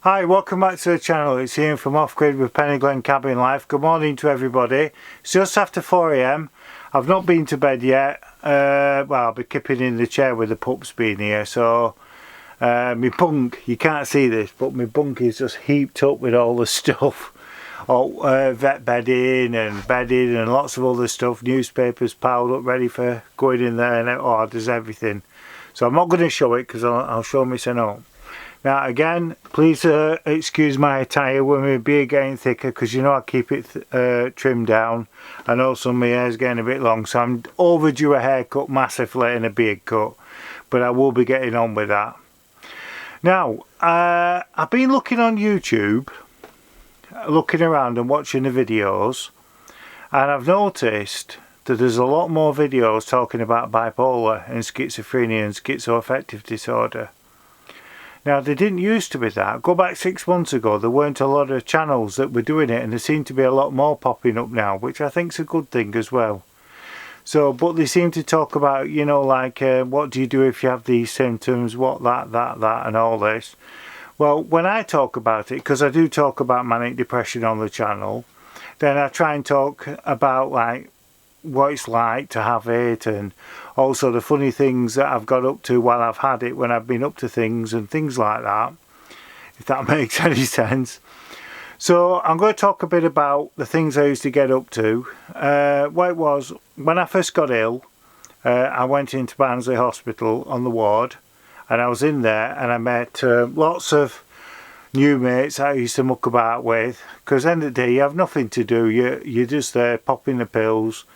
Hi, welcome back to the channel. It's Ian from Off Grid with Penny Glen Cabin Life. Good morning to everybody. It's just after 4 AM. I've not been to bed yet. Well, I'll be kipping in the chair with the pups being here. So my bunk, you can't see this, but my bunk is just heaped up with all the stuff. All vet bedding and lots of other stuff. Newspapers piled up ready for going in there, and there's everything. So I'm not going to show it because I'll show myself out. Now again, please excuse my attire when my beard getting thicker, because you know I keep it trimmed down, and also my hair's getting a bit long, so I'm overdue a haircut massively and a beard cut, but I will be getting on with that. Now I've been looking on YouTube, looking around and watching the videos, and I've noticed that there's a lot more videos talking about bipolar and schizophrenia and schizoaffective disorder. Now, there didn't used to be that. Go back 6 months ago, there weren't a lot of channels that were doing it, and there seem to be a lot more popping up now, which I think is a good thing as well. So, but they seem to talk about, you know, like, what do you do if you have these symptoms, what, that, and all this. Well, when I talk about it, because I do talk about manic depression on the channel, then I try and talk about, like, what it's like to have it, and also the funny things that I've got up to while I've had it, when I've been up to things and things like that, if that makes any sense. So I'm going to talk a bit about the things I used to get up to. What it was, when I first got ill, I went into Barnsley Hospital on the ward, and I was in there and I met lots of new mates I used to muck about with, because at the end of the day you have nothing to do, you're just there popping the pills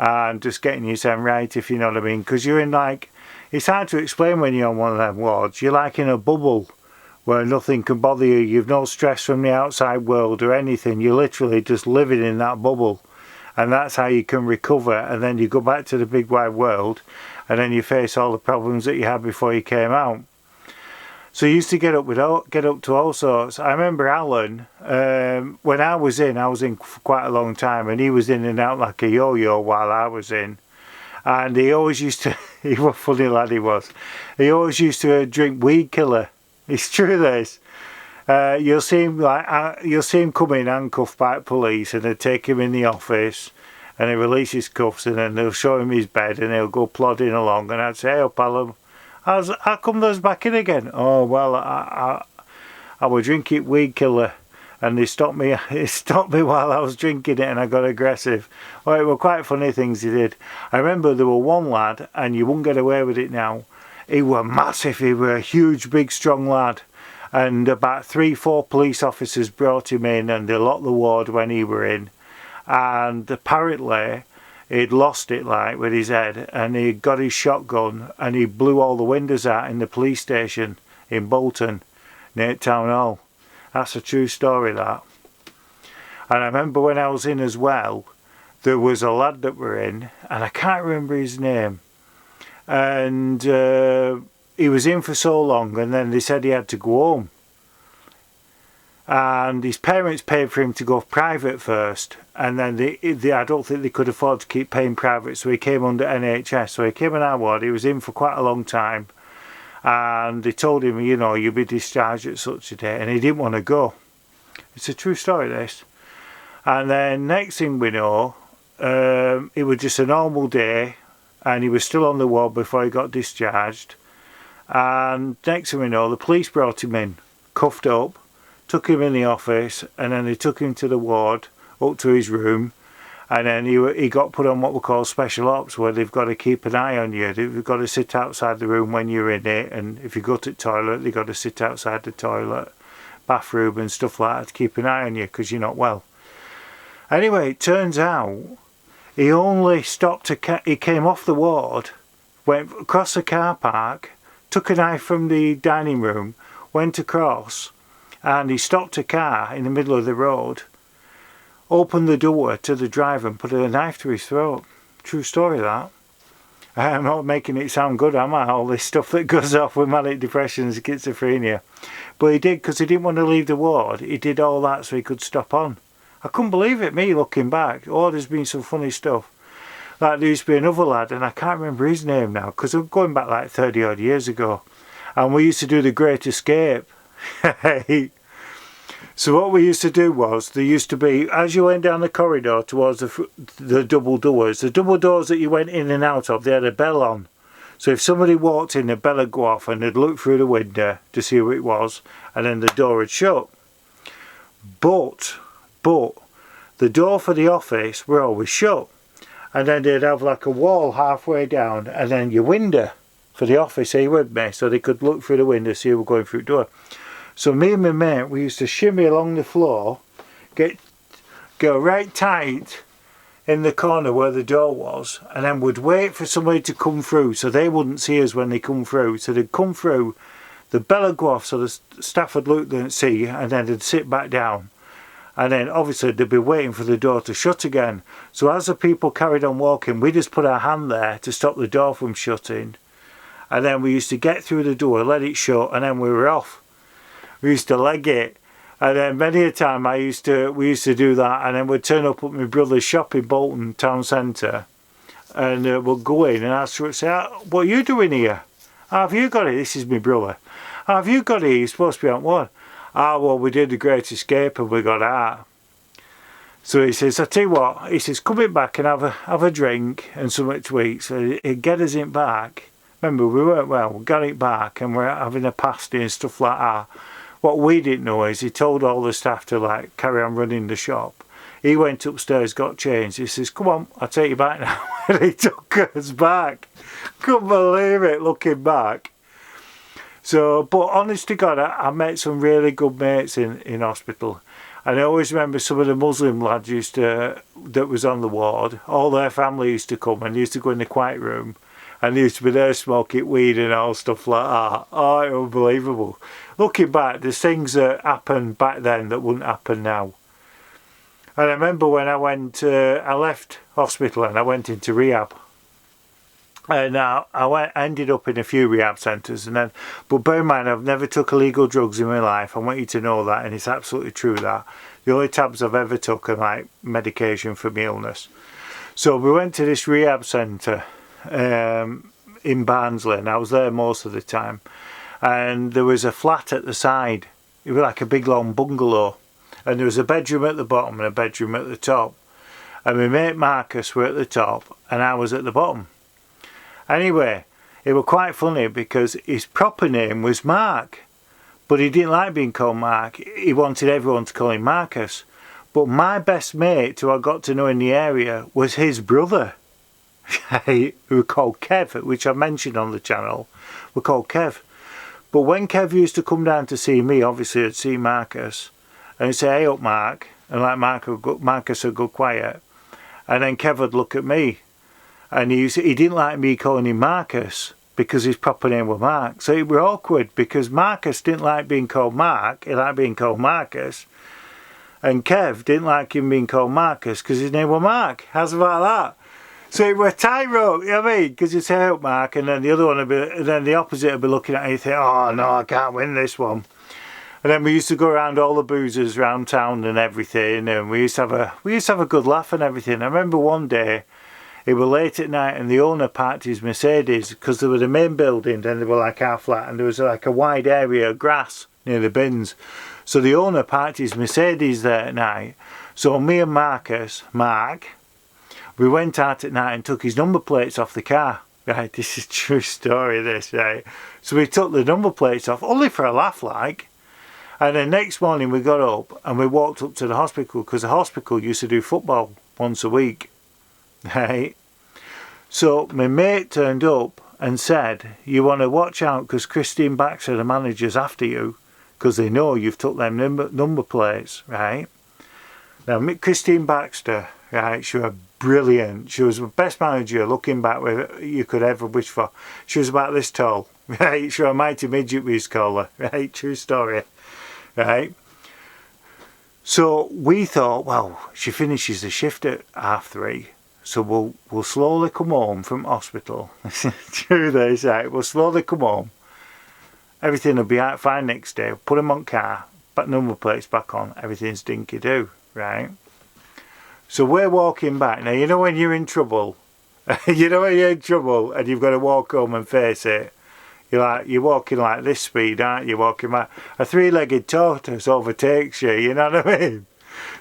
and just getting yourself right, if you know what I mean, because you're in, like, it's hard to explain when you're on one of them wards. You're like in a bubble where nothing can bother you. You've no stress from the outside world or anything. You're literally just living in that bubble, and that's how you can recover. And then you go back to the big wide world, and then you face all the problems that you had before you came out. So you used to get up to all sorts. I remember Alan, when I was in for quite a long time, and he was in and out like a yo-yo while I was in. And he always used to, he was a funny lad he was. He always used to drink weed killer. It's true this. You'll see him come in handcuffed by police, and they take him in the office, and they release his cuffs, and then they'll show him his bed, and he'll go plodding along, and I'd say, "Hey up, Alan, how come those back in again?" "Oh well, I was drinking weed killer, and they stopped me. It stopped me while I was drinking it, and I got aggressive." Well, it were quite funny things he did. I remember there were one lad, and you wouldn't get away with it now. He were massive. He were a huge, big, strong lad, and about 3-4 police officers brought him in, and they locked the ward when he were in, and apparently he'd lost it, like, with his head, and he got his shotgun and he blew all the windows out in the police station in Bolton near Town Hall. That's a true story, that. And I remember when I was in as well, there was a lad that were in, and I can't remember his name, and he was in for so long, and then they said he had to go home. And his parents paid for him to go private first, and then I don't think they could afford to keep paying private, so he came under NHS. So he came in our ward. He was in for quite a long time, and they told him, you know, you'll be discharged at such a day, and he didn't want to go. It's a true story, this. And then next thing we know, it was just a normal day, and he was still on the ward before he got discharged. And next thing we know, the police brought him in, cuffed up, took him in the office, and then they took him to the ward, up to his room, and then he got put on what we call special ops, where they've got to keep an eye on you. They've got to sit outside the room when you're in it, and if you go to the toilet, they've got to sit outside the toilet, bathroom and stuff like that to keep an eye on you, because you're not well. Anyway, it turns out he only stopped he came off the ward, went across the car park, took a knife from the dining room, went across, and he stopped a car in the middle of the road, opened the door to the driver and put a knife to his throat. True story, that. I'm not making it sound good, am I? All this stuff that goes off with manic depression and schizophrenia. But he did, because he didn't want to leave the ward. He did all that so he could stop on. I couldn't believe it, me, looking back. Oh, there's been some funny stuff. Like, there used to be another lad, and I can't remember his name now, because I'm going back like 30 odd years ago. And we used to do the Great Escape. So what we used to do was, there used to be, as you went down the corridor towards the double doors that you went in and out of, they had a bell on. So if somebody walked in, the bell would go off and they'd look through the window to see who it was, and then the door would shut. But the door for the office were always shut. And then they'd have like a wall halfway down, and then your window for the office, are you with me? So they could look through the window, see who were going through the door. So me and my mate, we used to shimmy along the floor, go right tight in the corner where the door was, and then would wait for somebody to come through so they wouldn't see us when they come through. So they'd come through, the bell would go off so the staff would look and see, and then they'd sit back down. And then obviously they'd be waiting for the door to shut again. So as the people carried on walking, we just put our hand there to stop the door from shutting. And then we used to get through the door, let it shut, and then we were off. We used to leg it, and then many a time we used to do that, and then we'd turn up at my brother's shop in Bolton town centre, and we'd go in and ask her, say, what are you doing here? How have you got it? This is my brother. How have you got it? You're supposed to be on one. Well, we did the Great Escape and we got out. So he says, I tell you what, he says, come in back and have a drink and something to eat. So he'd get us in back. Remember, we weren't well, we got it back and we're having a pasty and stuff like that. What we didn't know is he told all the staff to like carry on running the shop. He went upstairs, got changed. He says, come on, I'll take you back now. And he took us back. Couldn't believe it, looking back. So, but honest to God, I met some really good mates in hospital. And I always remember some of the Muslim lads that was on the ward, all their family used to come and they used to go in the quiet room. And they used to be there smoking weed and all stuff like that. Oh, unbelievable. Looking back, there's things that happened back then that wouldn't happen now. And I remember when I left hospital and I went into rehab. And I ended up in a few rehab centres. But bear in mind, I've never took illegal drugs in my life. I want you to know that, and it's absolutely true that. The only tabs I've ever took are like medication for my illness. So we went to this rehab centre in Barnsley, and I was there most of the time, and there was a flat at the side. It was like a big long bungalow, and there was a bedroom at the bottom and a bedroom at the top, and my mate Marcus were at the top and I was at the bottom. Anyway, it was quite funny because his proper name was Mark, but he didn't like being called Mark. He wanted everyone to call him Marcus. But my best mate, who I got to know in the area, was his brother, who were called Kev, which I mentioned on the channel, were called Kev. But when Kev used to come down to see me, obviously I'd see Marcus, and he'd say, hey up Mark, and like Marcus would go quiet, and then Kev would look at me, and he didn't like me calling him Marcus, because his proper name was Mark. So it was awkward, because Marcus didn't like being called Mark, he liked being called Marcus, and Kev didn't like him being called Marcus, because his name was Mark. How's about that? So it was a tightrope, you know what I mean? Because you say, help Mark, and then the other one would be, and then the opposite would be looking at you and think, oh no, I can't win this one. And then we used to go around all the boozers around town and everything, and we used to have a good laugh and everything. I remember one day, it was late at night, and the owner parked his Mercedes, because there was the main building, then they were like half flat, and there was like a wide area of grass near the bins. So the owner parked his Mercedes there at night. So me and Mark, we went out at night and took his number plates off the car. Right, this is a true story, this, right? So we took the number plates off, only for a laugh, like. And then next morning we got up and we walked up to the hospital, because the hospital used to do football once a week, right? So my mate turned up and said, you want to watch out, because Christine Baxter, the manager's after you, because they know you've took them number plates, right? Now, Christine Baxter, right, she was brilliant. She was the best manager, looking back, with you could ever wish for. She was about this tall, right? She was a mighty midget, we used to call her, right? True story, right? So we thought, well, she finishes the shift at 3:30, so we'll slowly come home from hospital. True this, right? We'll slowly come home. Everything will be out fine next day. Put them on car, put number plates back on. Everything's dinky do, right? So we're walking back. Now, you know when you're in trouble, you know when you're in trouble and you've got to walk home and face it. You're walking like this speed, aren't you? Walking back. A three-legged tortoise overtakes you, you know what I mean?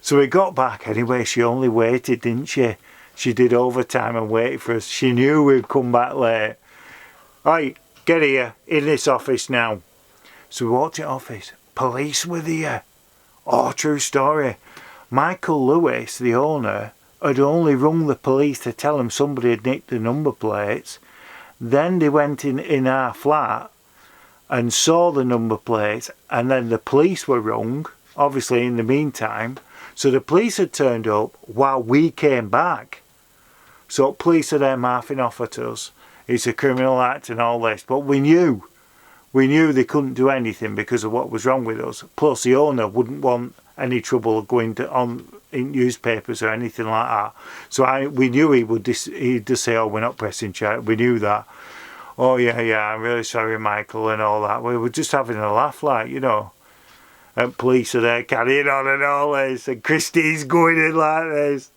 So we got back. Anyway, she only waited, didn't she? She did overtime and waited for us. She knew we'd come back late. Right, get here, in this office now. So we walked in the office. Police were there. Oh, true story. Michael Lewis, the owner, had only rung the police to tell them somebody had nicked the number plates. Then they went in our flat and saw the number plates, and then the police were rung, obviously in the meantime. So the police had turned up while we came back. So police are there mouthing off at us. It's a criminal act and all this. But we knew they couldn't do anything because of what was wrong with us. Plus the owner wouldn't want any trouble going in newspapers or anything like that. So we knew he'd just say, oh, we're not pressing charge. We knew that. Oh yeah, I'm really sorry, Michael, and all that. We were just having a laugh, like, you know. And police are there carrying on and all this, and Christie's going in like this.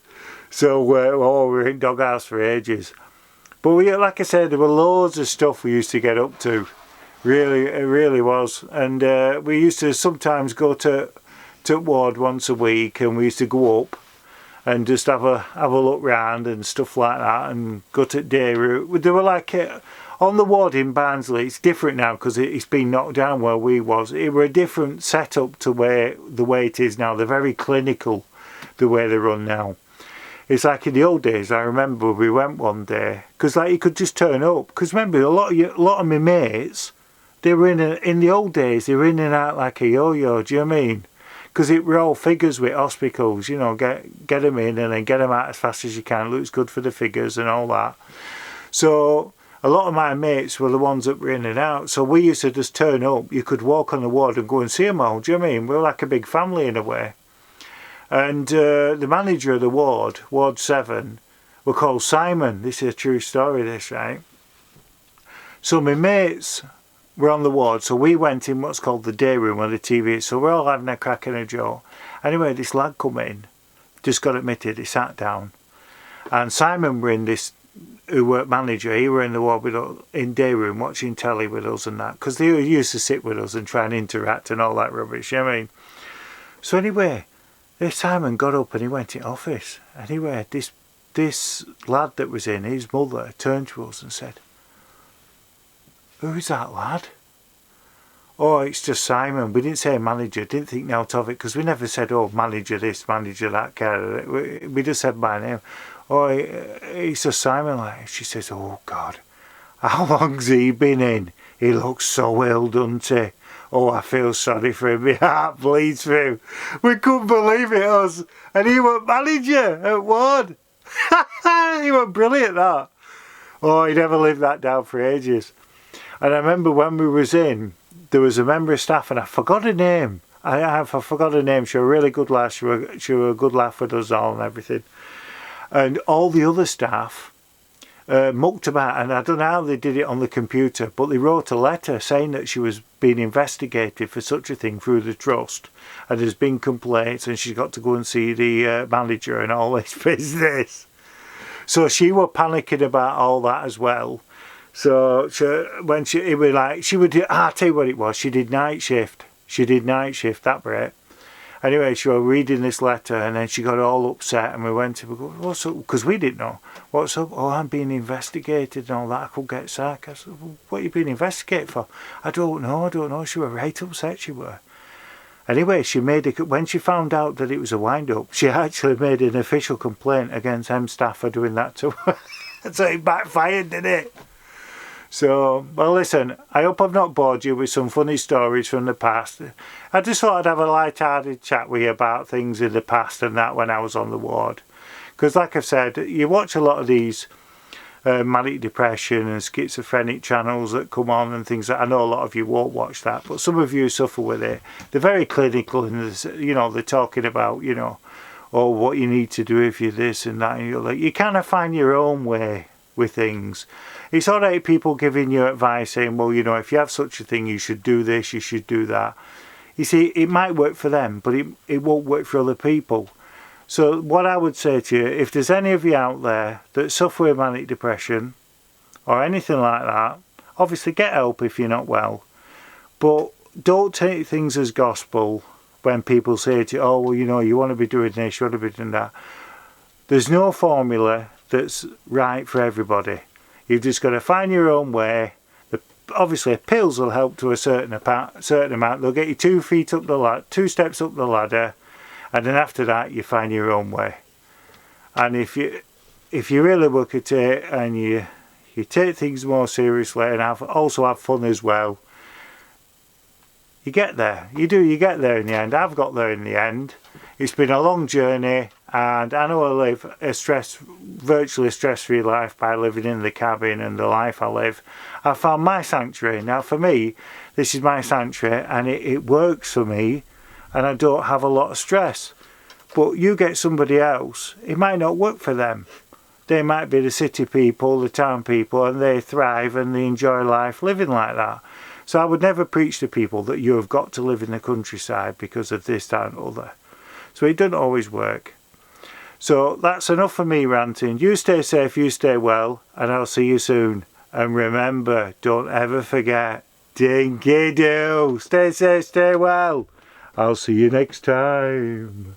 So we were in doghouse for ages. But like I said, there were loads of stuff we used to get up to. Really, it really was. And we used to sometimes go to ward once a week, and we used to go up and just have a look round and stuff like that, and go to day route. They were like on the ward in Barnsley. It's different now because it's been knocked down where we was. It were a different setup to the way it is now. They're very clinical, the way they run now. It's like in the old days. I remember we went one day because like you could just turn up. Because remember, a lot of my mates, they were in the old days. They were in and out like a yo-yo. Do you know what I mean? Because it were all figures with hospitals. You know, get them in and then get them out as fast as you can. Looks good for the figures and all that. So a lot of my mates were the ones that were in and out. So we used to just turn up. You could walk on the ward and go and see them all. Do you know what I mean? We were like a big family in a way. And the manager of the ward, Ward 7, were called Simon. This is a true story, this, right? So my mates were on the ward, so we went in what's called the day room where the TV is. So we're all having a crack and a joke. Anyway, this lad come in, just got admitted, he sat down. And Simon were in this, who worked manager, he were in the ward with us, in day room watching telly with us and that. Because they used to sit with us and try and interact and all that rubbish, you know what I mean? So anyway, this Simon got up and he went in office. Anyway, this lad that was in, his mother, turned to us and said, "Who's that lad?" "Oh, it's just Simon." We didn't say manager, didn't think note of it, because we never said, oh, manager this, manager that, kind of. We just said by name. "Oh, it's just Simon." Like, she says, "Oh God, how long's he been in? He looks so ill, doesn't he? Oh, I feel sorry for him. My heart bleeds for him." We couldn't believe it, us. And he was manager at Ward. He was brilliant, that. Oh, he never lived that down for ages. And I remember when we was in, there was a member of staff, and I forgot her name. I forgot her name. She was a really good laugh. She was a good laugh with us all and everything. And all the other staff mucked about, and I don't know how they did it on the computer, but they wrote a letter saying that she was being investigated for such a thing through the trust, and there's been complaints, and she's got to go and see the manager and all this business. So she was panicking about all that as well. So I'll tell you what it was, she did night shift, that bit. Anyway, she was reading this letter, and then she got all upset, and we went to go, "What's up?" Because we didn't know. "What's up?" "Oh, I'm being investigated and all that. I could get sacked." I said, "Well, what are you being investigated for?" "I don't know. She was right upset, she were." Anyway, when she found out that it was a wind-up, she actually made an official complaint against M staff for doing that to her. So it backfired, didn't it? So, well, listen, I hope I've not bored you with some funny stories from the past. I just thought I'd have a light-hearted chat with you about things in the past and that when I was on the ward. Because like I've said, you watch a lot of these manic depression and schizophrenic channels that come on and things that I know a lot of you won't watch that, but some of you suffer with it. They're very clinical, and you know, they're talking about, you know, oh, what you need to do if you're this and that, and you're like, you kind of find your own way with things. It's alright people giving you advice saying, well, you know, if you have such a thing, you should do this, you should do that. You see, it might work for them, but it won't work for other people. So what I would say to you, if there's any of you out there that suffer with manic depression or anything like that, Obviously get help if you're not well, but don't take things as gospel when people say to you, oh well, you know, you want to be doing this, you want to be doing that. There's no formula that's right for everybody. You've just got to find your own way. Obviously pills will help to a certain amount. They'll get you 2 feet up the ladder, 2 steps up the ladder, and then after that you find your own way. And if you really look at it and you take things more seriously and also have fun as well, you get there. You get there in the end. I've got there in the end. It's been a long journey, and I know I live a virtually stress-free life by living in the cabin and the life I live. I found my sanctuary. Now for me, this is my sanctuary, and it works for me, and I don't have a lot of stress. But you get somebody else, it might not work for them. They might be the city people, the town people, and they thrive and they enjoy life living like that. So I would never preach to people that you have got to live in the countryside because of this, that and other. So it doesn't always work. So that's enough for me ranting. You stay safe, you stay well, and I'll see you soon. And remember, don't ever forget, Dinky do. Stay safe, stay well. I'll see you next time.